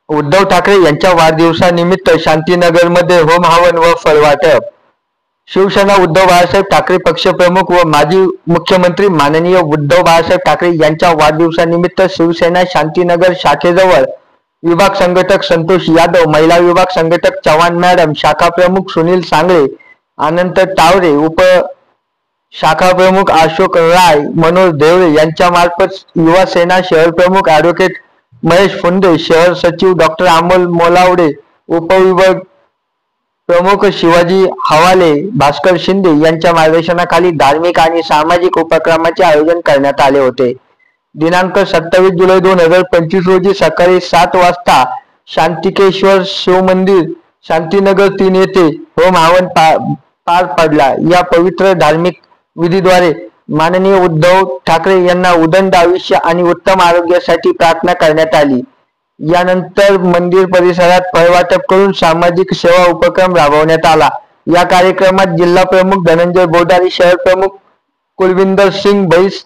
उद्धव ठाकरे यांच्या वाढदिवसानिमित्त शांतीनगरमध्ये होम हवन व फळवाटप। शिवसेना उद्धव बाळासाहेब ठाकरे पक्षप्रमुख व माजी मुख्यमंत्री माननीय उद्धव बाळासाहेब ठाकरे यांच्या वाढदिवसानिमित्त शिवसेना शांतीनगर शाखेजवळ विभाग संघटक संतोष यादव, महिला विभाग संघटक चव्हाण मॅडम, शाखा प्रमुख सुनील सांगळे, अनंत टावरे, उप शाखा प्रमुख अशोक राय, मनोज देवरे यांच्यामार्फत युवा सेना शहर प्रमुख ॲडव्होकेट महेश फुंदे, शहर सचिव डॉक्टर अमोल मोलावडे, उपविभाग प्रमुख शिवाजी हवाले, भास्कर शिंदे यांच्या मार्गदर्शनाखाली धार्मिक आणि सामाजिक उपक्रमाचे आयोजन करण्यात आले होते। दिनांक 27 जुलै 2025 रोजी सकाळी 7 वाजता शांतिकेश्वर शिवमंदिर शांतीनगर 3 येथे होम हवन पार पडला। या पवित्र धार्मिक विधीद्वारे माननीय उद्धव ठाकरे यांना उदंड आयुष्य आणि उत्तम आरोग्यासाठी प्रार्थना करण्यात आली। यानंतर मंदिर परिसरात फळवाटप करून सामाजिक सेवा उपक्रम राबवण्यात आला। या कार्यक्रमात जिल्हा प्रमुख धनंजय बोदारी, शहर प्रमुख कुलविंदर सिंग बैस,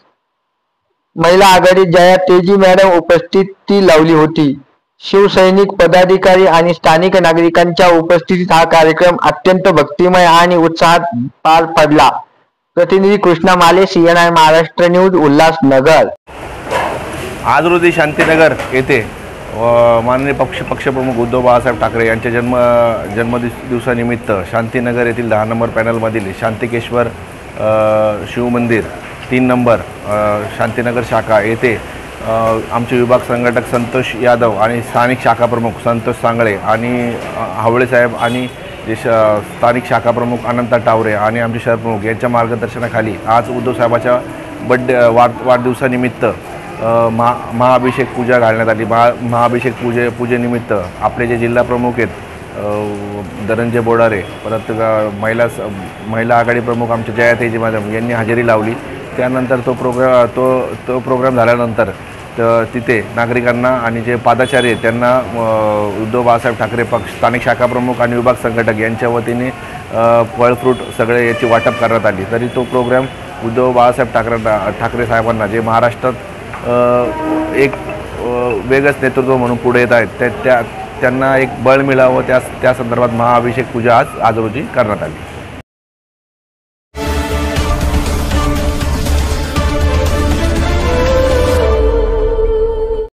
महिला आघाडी जया तेजी मॅडम उपस्थिती लावली होती। शिवसैनिक, पदाधिकारी आणि स्थानिक नागरिकांच्या उपस्थितीत हा कार्यक्रम अत्यंत भक्तिमय आणि उत्साहात पार पडला। प्रतिनिधी कृष्णा माले, CNI महाराष्ट्र न्यूज, उल्हासनगर। आज रोजी शांतीनगर येथे माननीय पक्षप्रमुख उद्धव बाळासाहेब ठाकरे यांच्या जन्मदिवसानिमित्त शांतीनगर येथील 10 नंबर पॅनलमधील शांतिकेश्वर शिवमंदिर 3 नंबर शांतीनगर शाखा येथे आमचे विभाग संघटक संतोष यादव आणि स्थानिक शाखा प्रमुख संतोष सांगळे आणि हावळे साहेब आणि स्थानिक शाखा प्रमुख अनंत टावरे आणि आमचे शहर प्रमुख यांच्या मार्गदर्शनाखाली आज उद्धव साहेबाच्या वाढदिवसानिमित्त महाअभिषेक पूजा घालण्यात आली। महाअभिषेक पूजेनिमित्त आपले जे जिल्हा प्रमुख आहेत धनंजय बोडारे, परत महिला आघाडी प्रमुख आमचे जया तेजी मॅडम यांनी हजेरी लावली। त्यानंतर तो प्रोग्राम झाल्यानंतर तिथे नागरिकांना आणि जे पादचारी आहेत त्यांना उद्धव बाळासाहेब ठाकरे पक्ष स्थानिक शाखा प्रमुख आणि विभाग संघटक यांच्या वतीने फळ फ्रूट सगळे याची वाटप करण्यात आली। तरी तो प्रोग्राम उद्धव बाळासाहेब ठाकरे साहेबांना जे महाराष्ट्रात एक वेगळंच नेतृत्व म्हणून पुढे येत आहेत त्यांना एक बळ मिळावं त्या संदर्भात महाअभिषेक पूजा आज रोजी करण्यात आली।